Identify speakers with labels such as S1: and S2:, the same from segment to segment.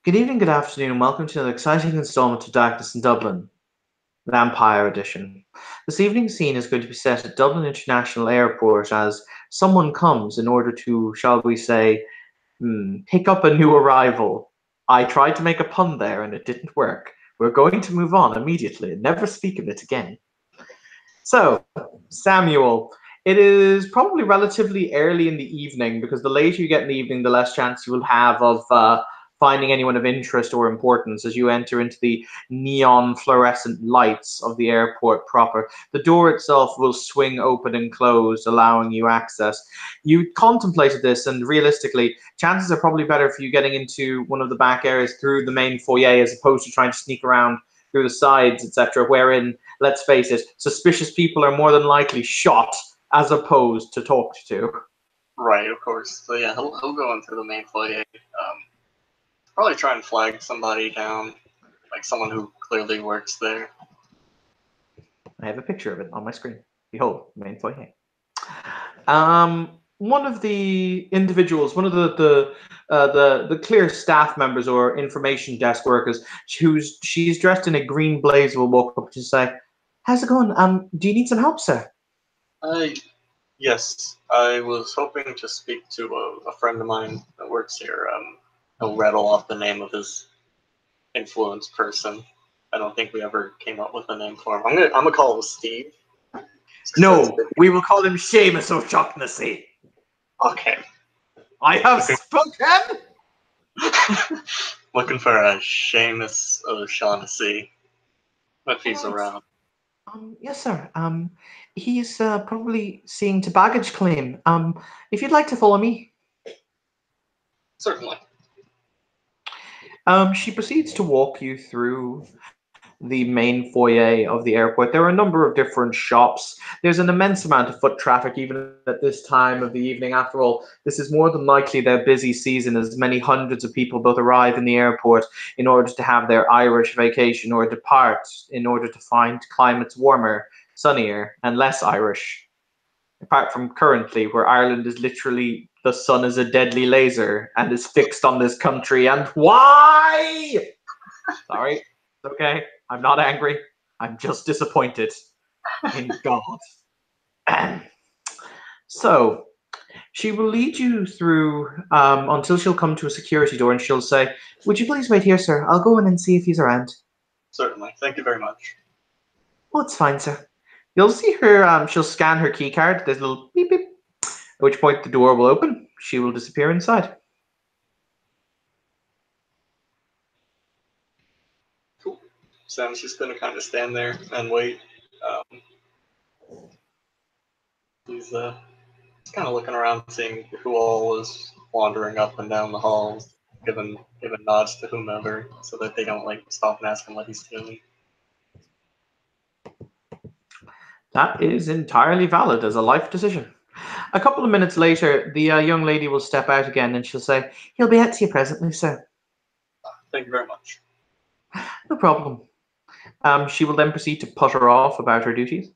S1: Good evening, good afternoon, and welcome to an exciting installment of Darkness in Dublin, Vampire Edition. This evening's scene is going to be set at Dublin International Airport as someone comes in order to, shall we say, pick up a new arrival. I tried to make a pun there and it didn't work. We're going to move on immediately and never speak of it again. So, Samuel, it is probably relatively early in the evening because the later you get in the evening, the less chance you will have of finding anyone of interest or importance as you enter into the neon fluorescent lights of the airport proper. The door itself will swing open and close, allowing you access. You contemplated this, and realistically, chances are probably better for you getting into one of the back areas through the main foyer as opposed to trying to sneak around through the sides, etc., wherein, let's face it, suspicious people are more than likely shot as opposed to talked to.
S2: Right, of course. So yeah, he'll go into the main foyer. Probably try and flag somebody down, like someone who clearly works there.
S1: I have a picture of it on my screen. Behold, main foyer. One of the individuals, one of the clear staff members or information desk workers, she's dressed in a green blazer, will walk up to say, "How's it going? Do you need some help, sir?"
S2: Yes, I was hoping to speak to a friend of mine that works here. He'll rattle off the name of his influence person. I don't think we ever came up with a name for him. I'm gonna call him Steve.
S1: No, we will call him Seamus O'Shaughnessy.
S2: Okay.
S1: I have spoken!
S2: Looking for a Seamus O'Shaughnessy, if he's around.
S1: Yes, sir. He's probably seeing to baggage claim. If you'd like to follow me.
S2: Certainly.
S1: She proceeds to walk you through the main foyer of the airport. There are a number of different shops. There's an immense amount of foot traffic even at this time of the evening. After all, this is more than likely their busy season, as many hundreds of people both arrive in the airport in order to have their Irish vacation or depart in order to find climates warmer, sunnier, and less Irish. Apart from currently, where Ireland is literally the sun is a deadly laser and is fixed on this country. And why? Sorry, it's okay. I'm not angry. I'm just disappointed in God. So, she will lead you through until she'll come to a security door and she'll say, "Would you please wait here, sir? I'll go in and see if he's around."
S2: Certainly. Thank you very much.
S1: "Oh, it's fine, sir." You'll see her, she'll scan her key card. There's a little beep beep, at which point the door will open. She will disappear inside.
S2: Cool. Sam's just gonna kind of stand there and wait. He's kind of looking around, seeing who all is wandering up and down the halls, giving nods to whomever, so that they don't like stop and ask him what he's doing.
S1: That is entirely valid as a life decision. A couple of minutes later, the young lady will step out again and she'll say, "He'll be out to you presently, sir."
S2: Thank you very much.
S1: No problem. She will then proceed to putter off about her duties.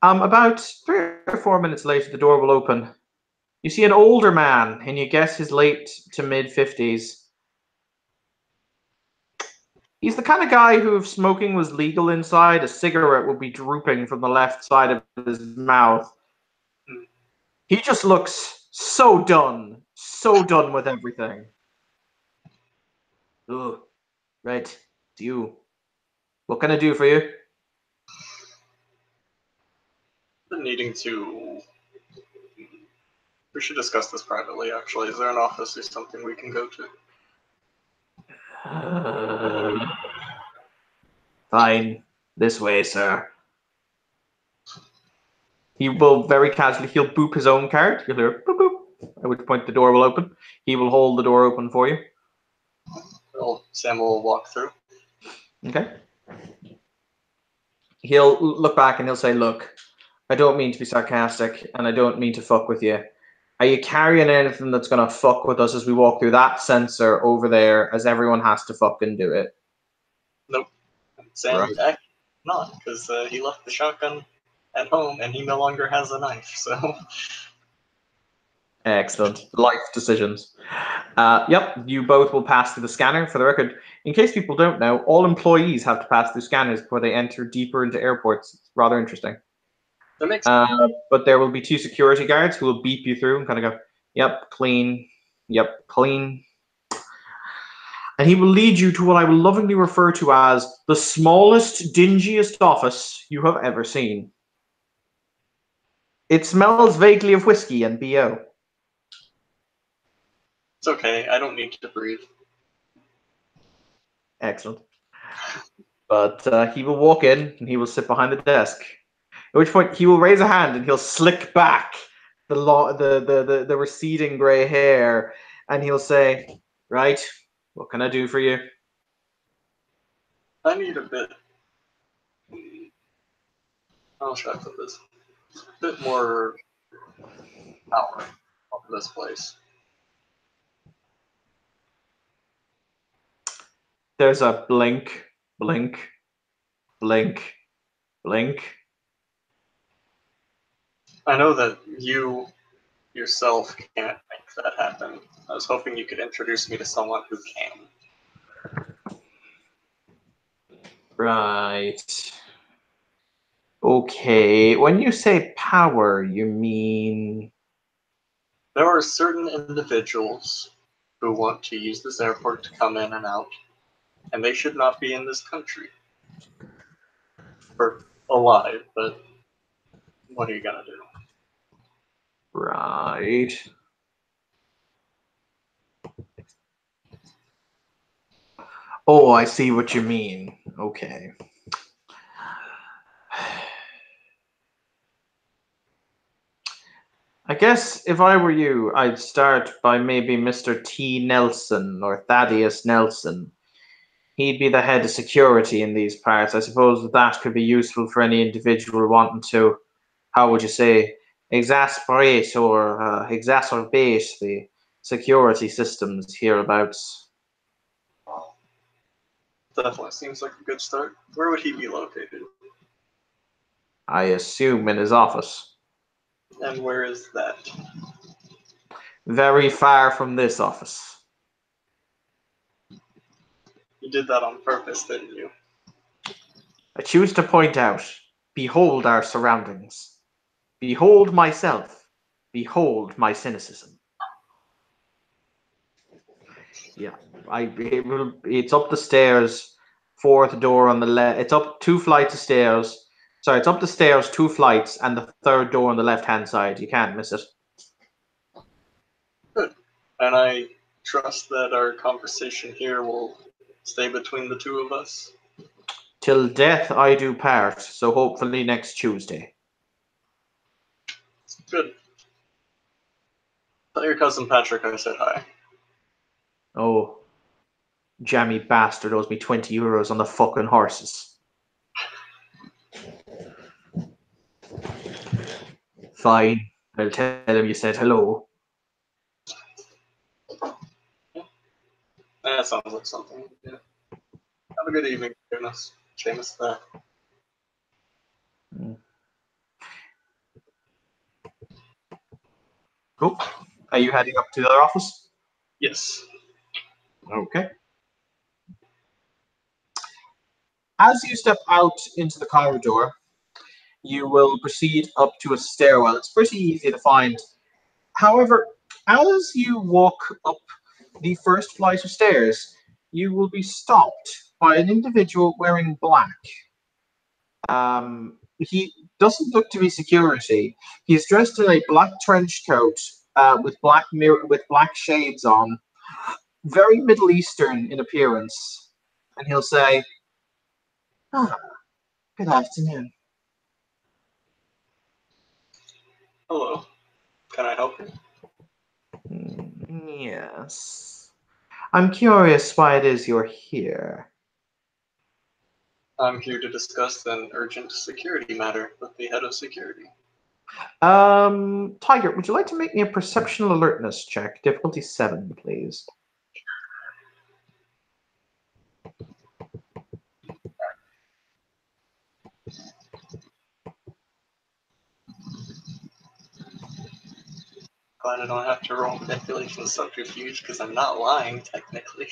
S1: About 3 or 4 minutes later, the door will open. You see an older man, and you guess his late to mid-50s. He's the kind of guy who, if smoking was legal inside, a cigarette would be drooping from the left side of his mouth. He just looks so done with everything. "Oh, right, it's you. What can I do for you?"
S2: Been needing to. We should discuss this privately, actually. Is there an office or something we can go to?
S1: Fine. This way, sir. He will very casually, he'll boop his own card. You'll hear boop boop, at which point the door will open. He will hold the door open for you.
S2: Well, Sam will walk through.
S1: Okay. He'll look back and he'll say, "Look, I don't mean to be sarcastic and I don't mean to fuck with you. Are you carrying anything that's going to fuck with us as we walk through that sensor over there, as everyone has to fucking do it?"
S2: Nope. Sam,
S1: Right.
S2: not, because he left the shotgun at home and he no longer has a knife, so.
S1: Excellent. Life decisions. Yep, you both will pass through the scanner. For the record, in case people don't know, all employees have to pass through scanners before they enter deeper into airports. It's rather interesting.
S2: That makes
S1: But there will be 2 security guards who will beep you through and kind of go, yep, clean, yep, clean. And he will lead you to what I will lovingly refer to as the smallest, dingiest office you have ever seen. It smells vaguely of whiskey and BO.
S2: It's okay. I don't need to breathe.
S1: Excellent. But he will walk in and he will sit behind the desk. At which point he will raise a hand and he'll slick back the receding grey hair, and he'll say, "Right, what can I do for you?"
S2: I need a bit. How should I put this? A bit more power of this place.
S1: There's a blink, blink, blink, blink.
S2: I know that you yourself can't make that happen. I was hoping you could introduce me to someone who can.
S1: Right. Okay. When you say power, you mean
S2: There are certain individuals who want to use this airport to come in and out, and they should not be in this country. Or alive, but what are you gonna do?
S1: right. Oh, I see what you mean. Okay. I guess if I were you, I'd start by maybe Mr. T. Nelson or Thaddeus Nelson. He'd be the head of security in these parts. I suppose that could be useful for any individual wanting to, how would you say, exasperate or exacerbate the security systems hereabouts.
S2: Definitely seems like a good start. Where would he be located?
S1: I assume in his office.
S2: And where is that?
S1: Very far from this office.
S2: You did that on purpose, didn't you?
S1: I choose to point out, behold our surroundings. Behold myself. Behold my cynicism. Yeah, it's up the stairs, 4th door on the left. It's up 2 flights of stairs. Sorry, it's up the stairs, 2 flights, and the 3rd door on the left-hand side. You can't miss it.
S2: Good. And I trust that our conversation here will stay between the two of us.
S1: Till death I do part, so hopefully next Tuesday.
S2: Good. Tell your cousin Patrick I said hi.
S1: Oh, jammy bastard owes me 20 euros on the fucking horses. Fine, I'll tell him you said hello.
S2: That sounds like something. Yeah. Have a good evening, Seamus.
S1: Cool. Are you heading up to the other office?
S2: Yes.
S1: Okay. As you step out into the corridor, you will proceed up to a stairwell. It's pretty easy to find. However, as you walk up the first flight of stairs, you will be stopped by an individual wearing black. He doesn't look to be security. He's dressed in a black trench coat with black shades on, very Middle Eastern in appearance, and he'll say, "Ah, good afternoon."
S2: Hello. Can I help you?
S1: Yes. I'm curious why it is you're here.
S2: I'm here to discuss an urgent security matter with the head of security.
S1: Tiger, would you like to make me a perception alertness check? Difficulty 7, please.
S2: Glad I don't have to roll manipulation subterfuge because I'm not lying technically.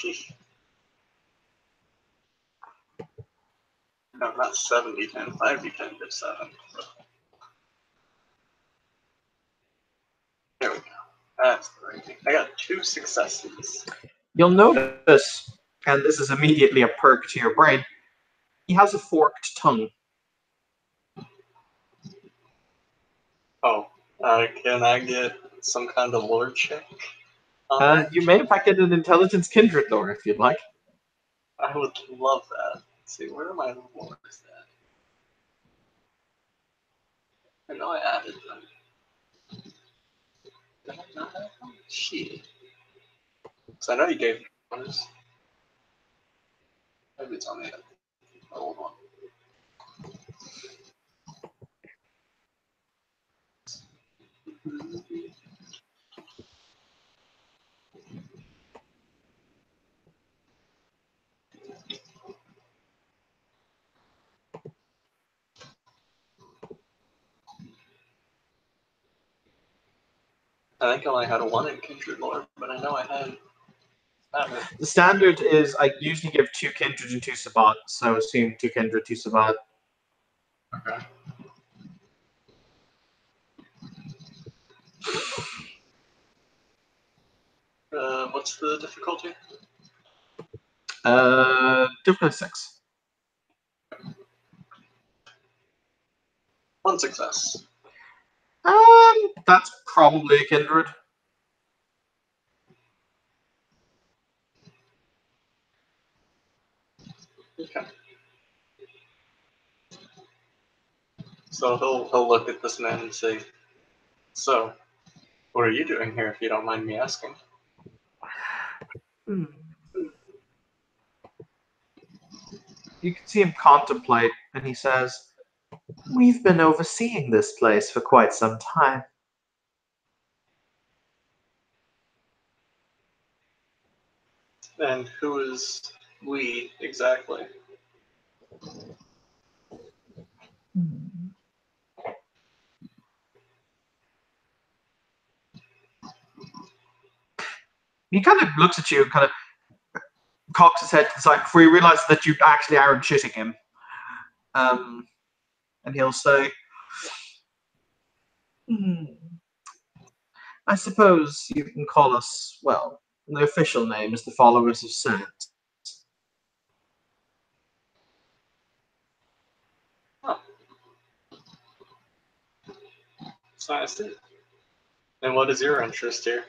S2: No, not 7d10, 5d10 to 7. There we go. That's the right thing. I got 2 successes.
S1: You'll notice, and this is immediately a perk to your brain, he has a forked tongue.
S2: Oh, can I get some kind of lore check on that?
S1: You may in fact get an intelligence kindred lore if you'd like.
S2: I would love that. Let's see, where are my lores at? I know I added them. Did I not have them? Shit. So I know you gave me bonus. Maybe it's on the old one. I think I only had 1 in kindred lore, but I know I had it.
S1: The standard is I usually give 2 kindred and 2 sabbat, so assume 2 kindred, 2 sabbat.
S2: Okay. What's the difficulty?
S1: Difficulty 6.
S2: 1 success.
S1: That's probably a kindred.
S2: Okay. So he'll look at this man and say, "So, what are you doing here, if you don't mind me asking?"
S1: Hmm. You can see him contemplate, and he says, "We've been overseeing this place for quite some time."
S2: And who is we exactly?
S1: He kind of looks at you and kind of cocks his head to the side before he realizes that you actually aren't shitting him. And he'll say, I suppose you can call us, well, the official name is the Followers of Sant.
S2: Oh, so I see. And what is your interest here?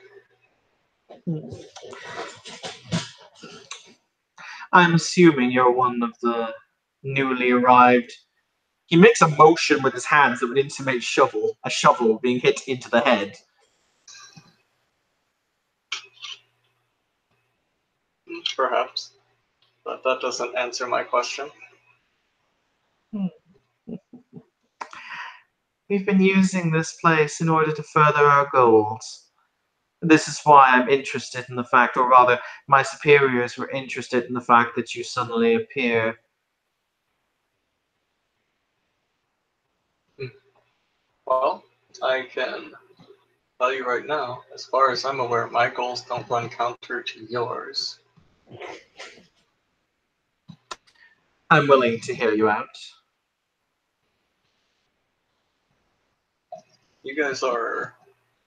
S1: I'm assuming you're one of the newly arrived. He makes a motion with his hands that would intimate a shovel being hit into the head.
S2: Perhaps. But that doesn't answer my question.
S1: We've been using this place in order to further our goals. This is why I'm interested in the fact, or rather, my superiors were interested in the fact that you suddenly appear.
S2: Well, I can tell you right now, as far as I'm aware, my goals don't run counter to yours.
S1: I'm willing to hear you out.
S2: You guys are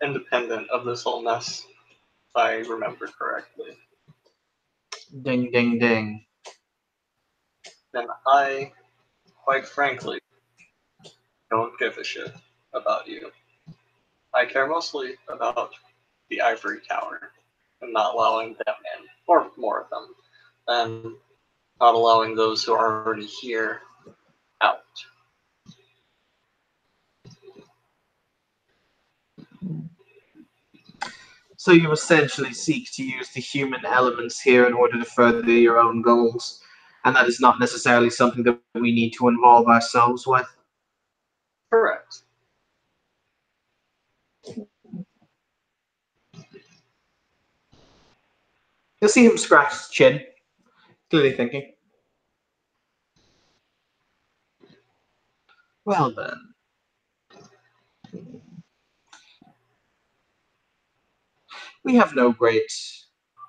S2: independent of this whole mess, if I remember correctly.
S1: Ding, ding, ding.
S2: And I, quite frankly, don't give a shit about you. I care mostly about the ivory tower and not allowing them in, or more of them, and not allowing those who are already here out.
S1: So you essentially seek to use the human elements here in order to further your own goals, and that is not necessarily something that we need to involve ourselves with.
S2: Correct.
S1: You'll see him scratch his chin, clearly thinking. Well then. We have no great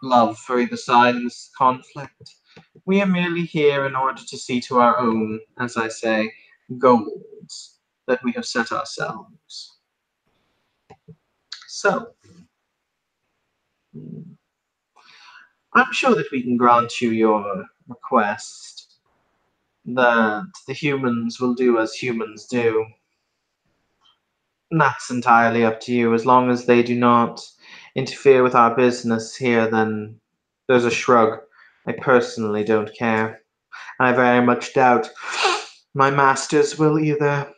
S1: love for either side in this conflict. We are merely here in order to see to our own, as I say, goals that we have set ourselves. So, I'm sure that we can grant you your request that the humans will do as humans do. That's entirely up to you. As long as they do not interfere with our business here, then there's a shrug. I personally don't care. I very much doubt my masters will either.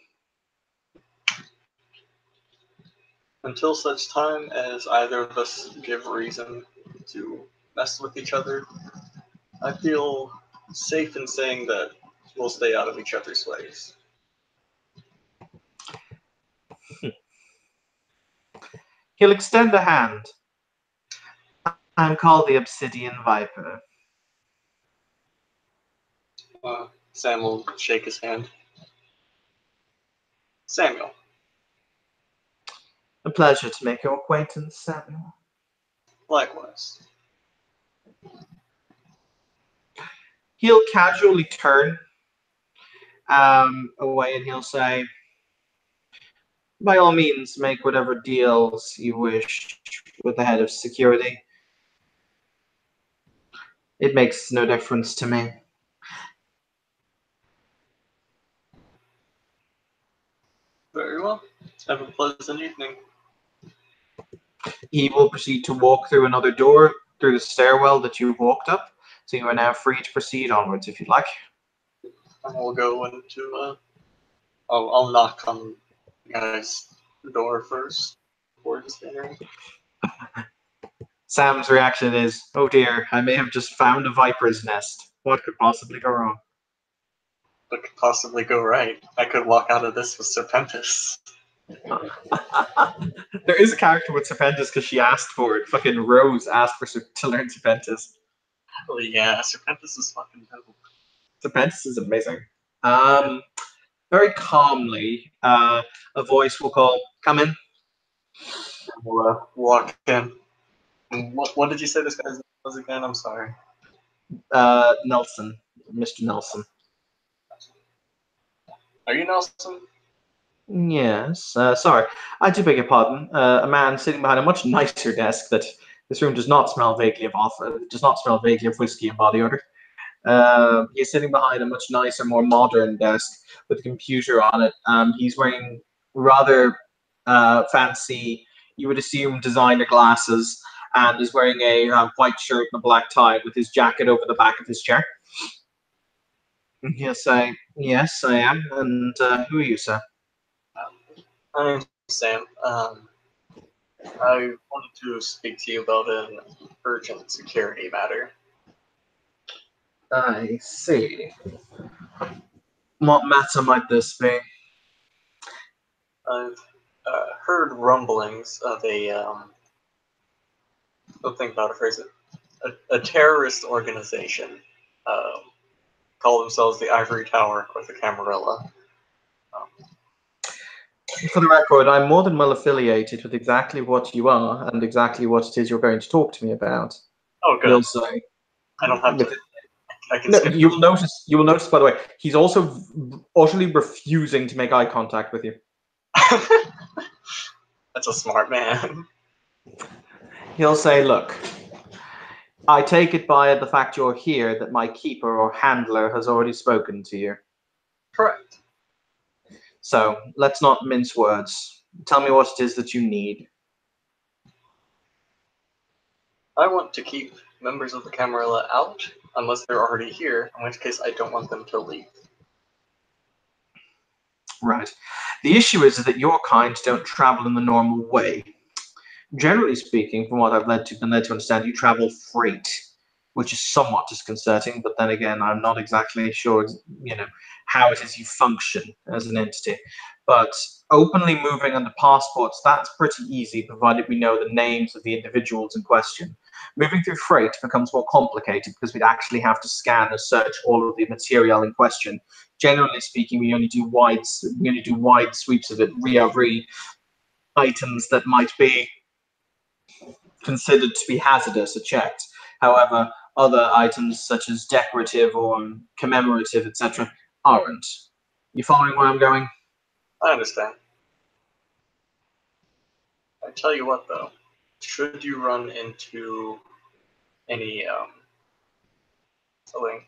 S2: Until such time as either of us give reason to mess with each other, I feel safe in saying that we'll stay out of each other's ways.
S1: He'll extend a hand. I'm called the Obsidian Viper.
S2: Sam will shake his hand. Samuel.
S1: A pleasure to make your acquaintance, Samuel.
S2: Likewise.
S1: He'll casually turn away and he'll say, by all means, make whatever deals you wish with the head of security. It makes no difference to me.
S2: Very well. Have a pleasant evening.
S1: He will proceed to walk through another door through the stairwell that you walked up. So you are now free to proceed onwards if you'd like.
S2: And we'll go into. I'll knock on the guy's door first before just entering.
S1: Sam's reaction is, oh dear, I may have just found a viper's nest. What could possibly go wrong?
S2: What could possibly go right? I could walk out of this with Serpentis.
S1: There is a character with Serpentis because she asked for it. Fucking Rose asked for to learn Serpentis.
S2: Well, yeah, Serpentis is fucking dope.
S1: Serpentis is amazing. Very calmly, a voice will call, come in.
S2: We'll walk in. What did you say this guy's name was again? I'm sorry.
S1: Nelson. Mr. Nelson.
S2: Are you Nelson?
S1: Yes. Sorry. I do beg your pardon. A man sitting behind a much nicer desk that this room does not smell vaguely of whiskey and body odor. He's sitting behind a much nicer, more modern desk with a computer on it. He's wearing rather fancy, you would assume, designer glasses, and is wearing a white shirt and a black tie with his jacket over the back of his chair. Yes, I am. And who are you, sir?
S2: My name's Sam. I wanted to speak to you about an urgent security matter.
S1: I see. What matter might this be?
S2: I've heard rumblings of don't think about it, phrase it, a terrorist organization. Call themselves the Ivory Tower or the Camarilla.
S1: For the record, I'm more than well affiliated with exactly what you are and exactly what it is you're going to talk to me about.
S2: Oh, good.
S1: He'll say.
S2: I don't have to. I can
S1: no,
S2: skip
S1: you will notice, by the way, he's also utterly refusing to make eye contact with you.
S2: That's a smart man.
S1: He'll say, look, I take it by the fact you're here that my keeper or handler has already spoken to you.
S2: Correct.
S1: So let's not mince words. Tell me what it is that you need.
S2: I want to keep members of the Camarilla out unless they're already here, in which case I don't want them to leave.
S1: Right. The issue is that your kind don't travel in the normal way. Generally speaking, from what I've been led to understand, you travel freight, which is somewhat disconcerting, but then again, I'm not exactly sure, how it is you function as an entity. But openly moving under passports, that's pretty easy, provided we know the names of the individuals in question. Moving through freight becomes more complicated because we'd actually have to scan and search all of the material in question. Generally speaking, we only do wide sweeps of it, re items that might be considered to be hazardous are checked. However, other items such as decorative or commemorative, etc., aren't. You following where I'm going?
S2: I understand. I tell you what, though, should you run into any something,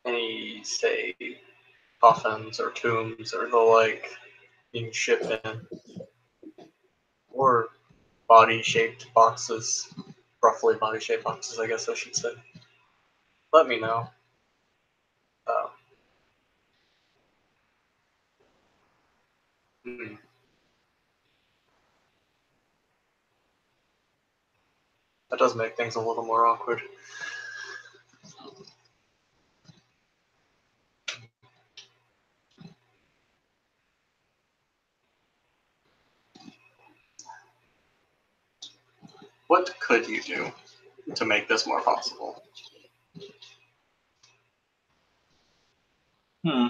S2: any say coffins or tombs or the like being shipped in, or body-shaped boxes, roughly body-shaped boxes, I guess I should say, let me know. Uh, hmm, that does make things a little more awkward. What could you do to make this more possible?
S1: Hmm.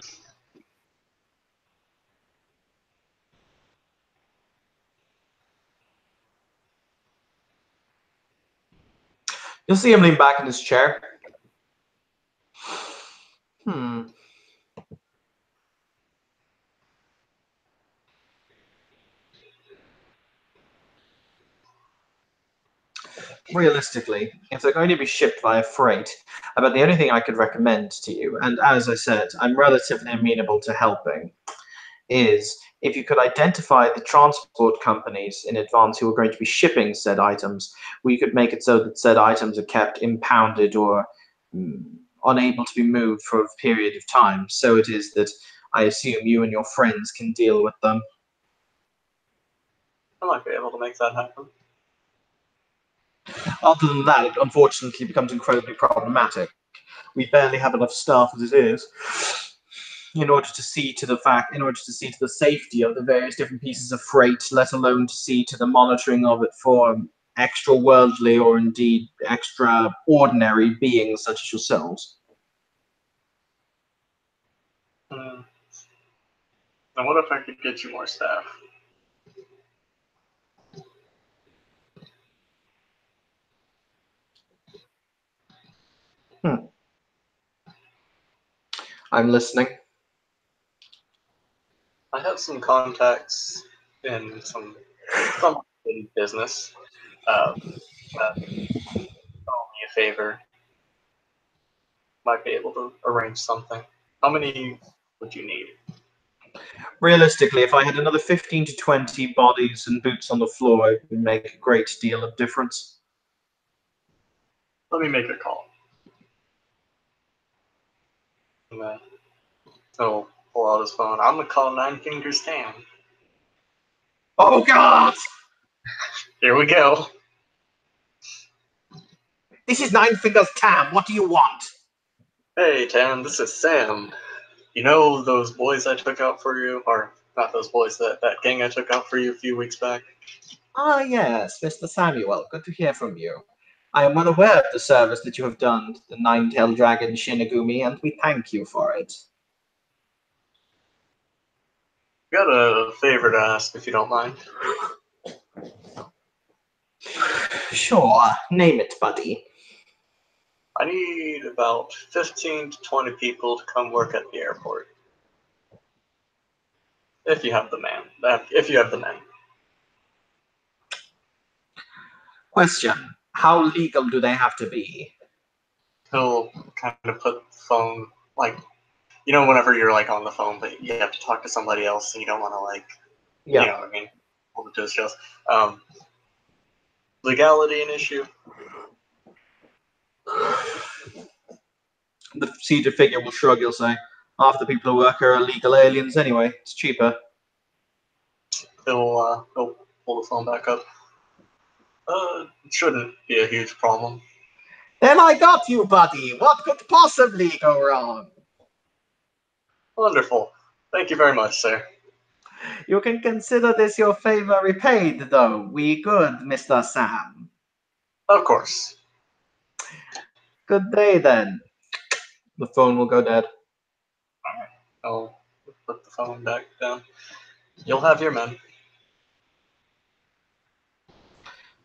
S1: You'll see him lean back in his chair. Hmm. Realistically, if they're going to be shipped via freight, I bet the only thing I could recommend to you, and as I said, I'm relatively amenable to helping, is if you could identify the transport companies in advance who are going to be shipping said items, we could make it so that said items are kept impounded or mm, unable to be moved for a period of time. So it is that I assume you and your friends can deal with them.
S2: I might be able to make that happen.
S1: Other than that, it unfortunately becomes incredibly problematic. We barely have enough staff as it is in order to see to the safety of the various different pieces of freight, let alone to see to the monitoring of it for extra worldly or indeed extraordinary beings such as yourselves.
S2: Hmm. And what if I could get you more staff?
S1: I'm listening.
S2: I have some contacts in some in business. That do me a favor. Might be able to arrange something. How many would you need?
S1: Realistically, if I had another 15 to 20 bodies and boots on the floor, it would make a great deal of difference.
S2: Let me make a call. And then he'll pull out his phone. I'm gonna call Nine Fingers Tam.
S1: Oh, God!
S2: Here we go.
S1: This is Nine Fingers Tam. What do you want?
S2: Hey Tam, this is Sam. You know those boys I took out for you? Or not those boys, that gang I took out for you a few weeks back?
S1: Ah, yes, Mr. Samuel. Good to hear from you. I am well aware of the service that you have done to the Nine-Tailed Dragon Shinigami, and we thank you for it.
S2: Got a favor to ask if you don't mind.
S1: Sure, name it, buddy.
S2: I need about 15 to 20 people to come work at the airport. If you have the man. If you have the men.
S1: Question. How legal do they have to be?
S2: He'll kind of put the phone, like, you know, whenever you're, like, on the phone, but you have to talk to somebody else and you don't want to, like,
S1: Yeah.
S2: you know what I mean? Hold it to his chest. Legality an issue?
S1: The seated figure will shrug, he'll say. Half the people who work here are illegal aliens anyway. It's cheaper.
S2: He'll pull the phone back up. It shouldn't be a huge problem.
S1: Then I got you, buddy. What could possibly go wrong?
S2: Wonderful. Thank you very much, sir.
S1: You can consider this your favor repaid, though. We good, Mr. Sam.
S2: Of course.
S1: Good day, then. The phone will go dead.
S2: I'll put the phone back down. You'll have your men.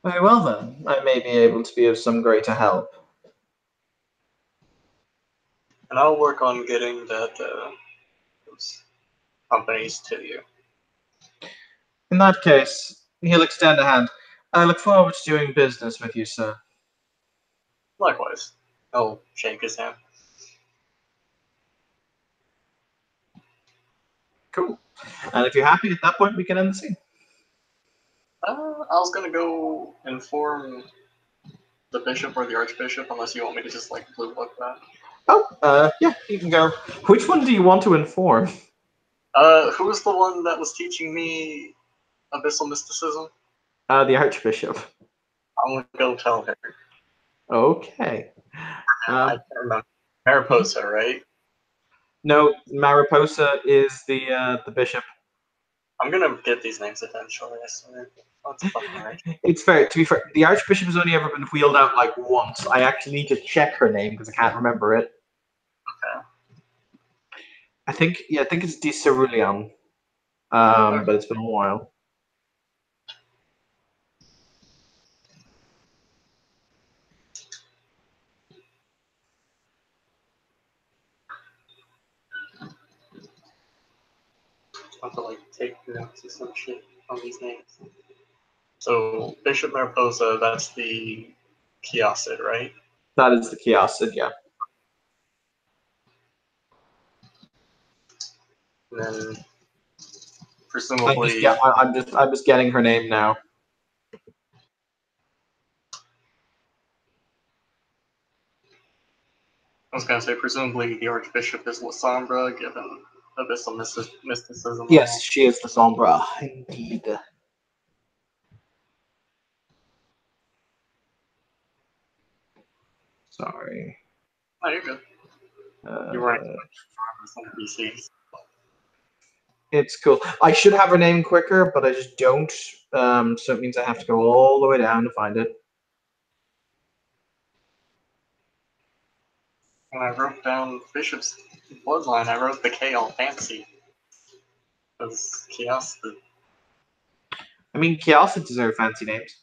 S1: Very well then. I may be able to be of some greater help.
S2: And I'll work on getting those companies to you.
S1: In that case, he'll extend a hand. I look forward to doing business with you, sir.
S2: Likewise. I'll shake his hand.
S1: Cool. And if you're happy at that point, we can end the scene.
S2: I was gonna go inform the bishop or the archbishop, unless you want me to just like blue book that.
S1: Oh, yeah, you can go. Which one do you want to inform?
S2: Who's the one that was teaching me abyssal mysticism?
S1: The archbishop.
S2: I'm gonna go tell her.
S1: Okay.
S2: I can't remember. Mariposa, right?
S1: No, Mariposa is the bishop.
S2: I'm gonna get these names eventually, I swear. That's fucking right.
S1: It's fair. To be fair, the archbishop has only ever been wheeled out like once. I actually need to check her name because I can't remember it.
S2: Okay.
S1: I think it's Di Cerulean. But it's been a while.
S2: I have to like take notes or some shit on these names. So Bishop Mariposa, that's the Chiasid, right?
S1: That is the Chiasid, yeah.
S2: And then presumably
S1: I'm just getting her name now.
S2: I was gonna say presumably the Archbishop is Lasombra, given abyssal mysticism.
S1: Yes, she is the Sombra, indeed. Sorry.
S2: Oh, you're good. You weren't some PCs.
S1: It's cool. I should have her name quicker, but I just don't. So it means I have to go all the way down to find it.
S2: When I wrote down Bishop's bloodline, I wrote the K all fancy. Because Chiasid.
S1: I mean, Chiasid deserve fancy names.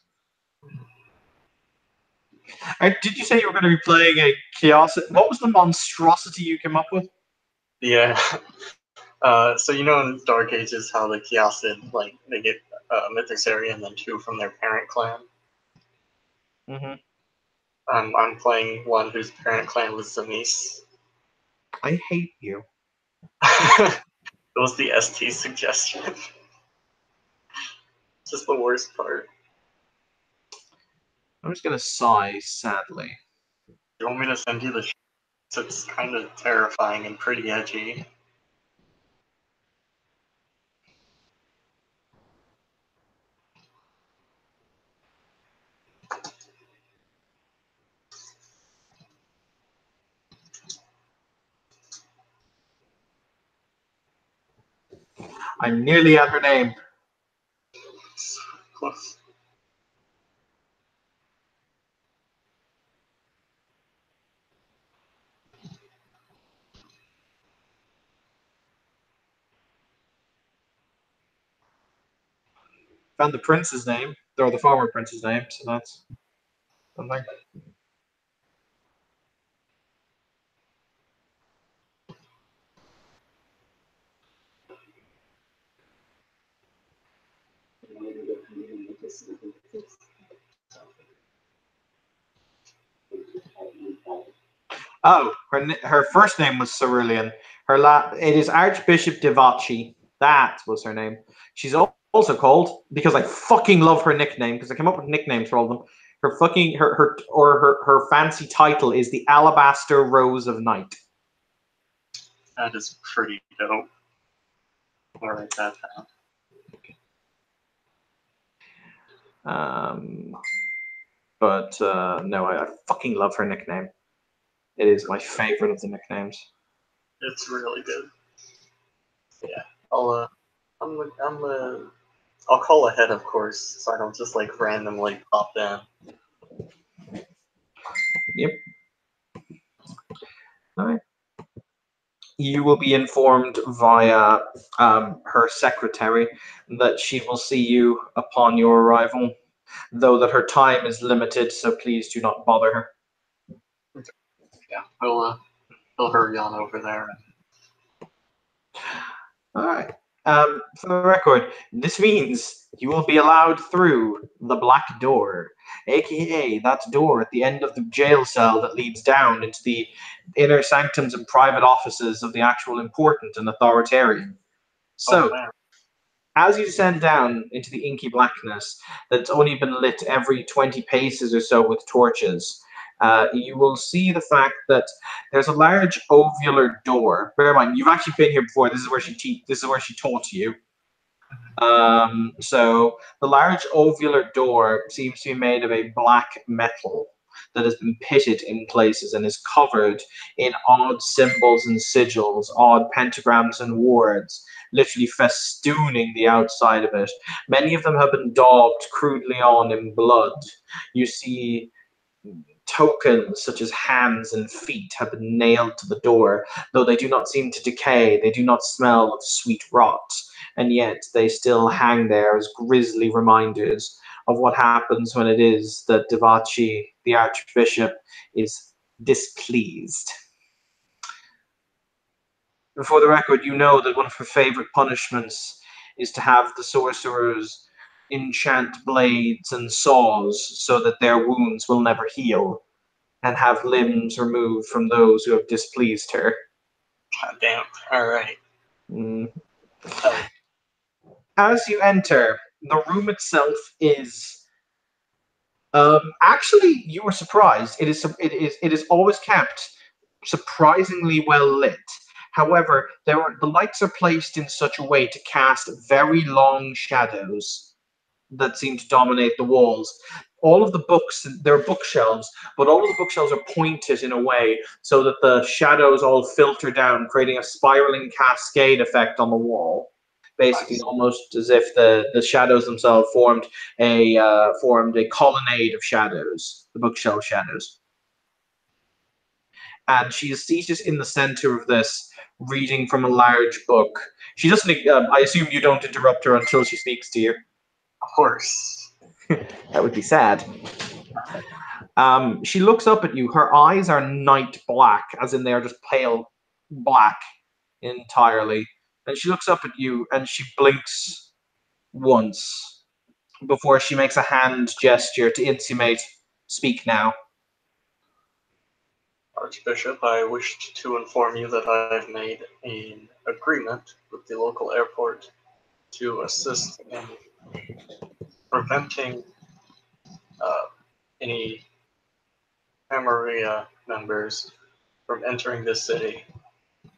S1: Did you say you were going to be playing a Chiasid? What was the monstrosity you came up with?
S2: Yeah. So you know in Dark Ages how the Chiasid, like, they get Mithraxaria and then 2 from their parent clan?
S1: Mm-hmm.
S2: I'm playing one whose parent clan was Zemis.
S1: I hate you.
S2: It was the ST suggestion. Just the worst part.
S1: I'm just going to sigh, sadly.
S2: You want me to send you the It's kind of terrifying and pretty edgy.
S1: I'm nearly at her name.
S2: So close.
S1: Found the prince's name, or the former prince's name, so that's something. Oh, her first name was Cerulean. It is Archbishop Devachi. That was her name. She's also called, because I fucking love her nickname, because I came up with nicknames for all of them. Her fancy title is the Alabaster Rose of Night.
S2: That is pretty dope. I'll write that down.
S1: But no, I fucking love her nickname. It is my favorite of the nicknames.
S2: It's really good. Yeah, I'll call ahead, of course, so I don't just like randomly pop in.
S1: Yep. All right. You will be informed via her secretary that she will see you upon your arrival. though that her time is limited, so please do not bother her.
S2: Yeah, we'll hurry on over there.
S1: All right. For the record, this means you will be allowed through the black door, aka that door at the end of the jail cell that leads down into the inner sanctums and private offices of the actual important and authoritarian. So,
S2: Oh, man.
S1: as you descend down into the inky blackness that's only been lit every 20 paces or so with torches, you will see the fact that there's a large ovular door. Bear in mind, you've actually been here before. This is where she taught you. So the large ovular door seems to be made of a black metal that has been pitted in places and is covered in odd symbols and sigils, odd pentagrams and words, literally festooning the outside of it. Many of them have been daubed crudely on in blood. You see tokens such as hands and feet have been nailed to the door, though they do not seem to decay, they do not smell of sweet rot, and yet they still hang there as grisly reminders of what happens when it is that Devachi, the Archbishop, is displeased. For the record, you know that one of her favorite punishments is to have the sorcerers enchant blades and saws so that their wounds will never heal, and have limbs removed from those who have displeased her.
S2: God damn. All right.
S1: Mm.
S2: Oh.
S1: As you enter, the room itself is actually, you were surprised. It is always kept surprisingly well lit. However, the lights are placed in such a way to cast very long shadows that seem to dominate the walls. All of the books, there are bookshelves, but all of the bookshelves are pointed in a way so that the shadows all filter down, creating a spiraling cascade effect on the wall. Basically,
S2: Nice.
S1: almost as if the shadows themselves formed a colonnade of shadows, the bookshelf shadows. And she is seated in the center of this, reading from a large book. She doesn't. I assume you don't interrupt her until she speaks to you.
S2: Of course.
S1: That would be sad. She looks up at you. Her eyes are night black, as in they are just pale black entirely. And she looks up at you and she blinks once before she makes a hand gesture to intimate, speak now.
S2: Archbishop, I wished to inform you that I've made an agreement with the local airport to assist in preventing any Camarilla members from entering this city,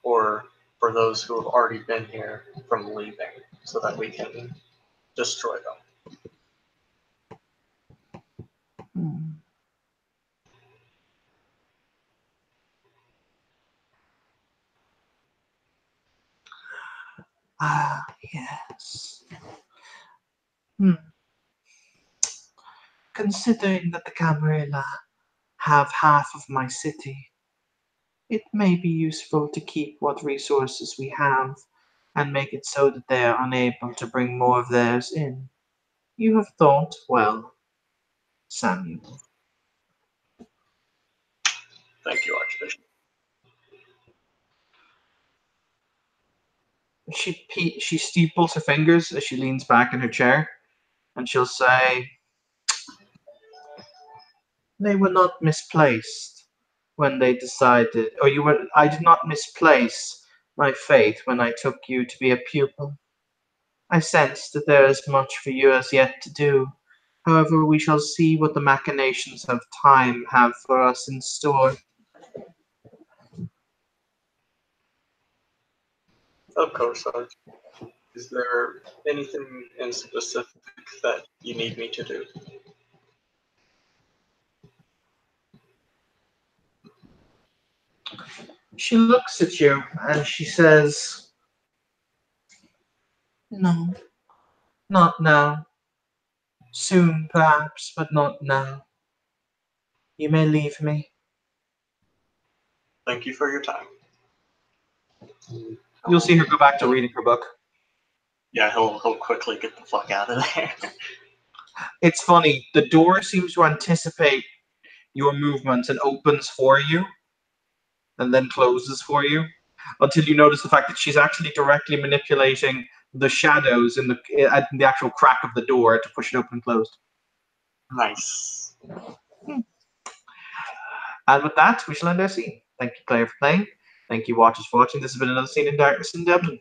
S2: or for those who have already been here from leaving, so that we can destroy them.
S1: Ah, yes. Considering that the Camarilla have half of my city, it may be useful to keep what resources we have and make it so that they are unable to bring more of theirs in. You have thought well, Samuel.
S2: Thank you, Archbishop.
S1: She steeples her fingers as she leans back in her chair, and she'll say, "They were not misplaced when they decided, or you were. I did not misplace my faith when I took you to be a pupil. I sense that there is much for you as yet to do. However, we shall see what the machinations of time have for us in store."
S2: Of course, Arch. Is there anything in specific that you need me to do?
S1: She looks at you and she says, "No, not now. Soon, perhaps, but not now. You may leave me."
S2: Thank you for your time.
S1: You'll see her go back to reading her book.
S2: Yeah, he'll quickly get the fuck out of there.
S1: It's funny. The door seems to anticipate your movements and opens for you, and then closes for you, until you notice the fact that she's actually directly manipulating the shadows in the actual crack of the door to push it open and closed.
S2: Nice.
S1: And with that, we shall end our scene. Thank you, player, for playing. Thank you, watchers, for watching. This has been another scene in Darkness in Dublin.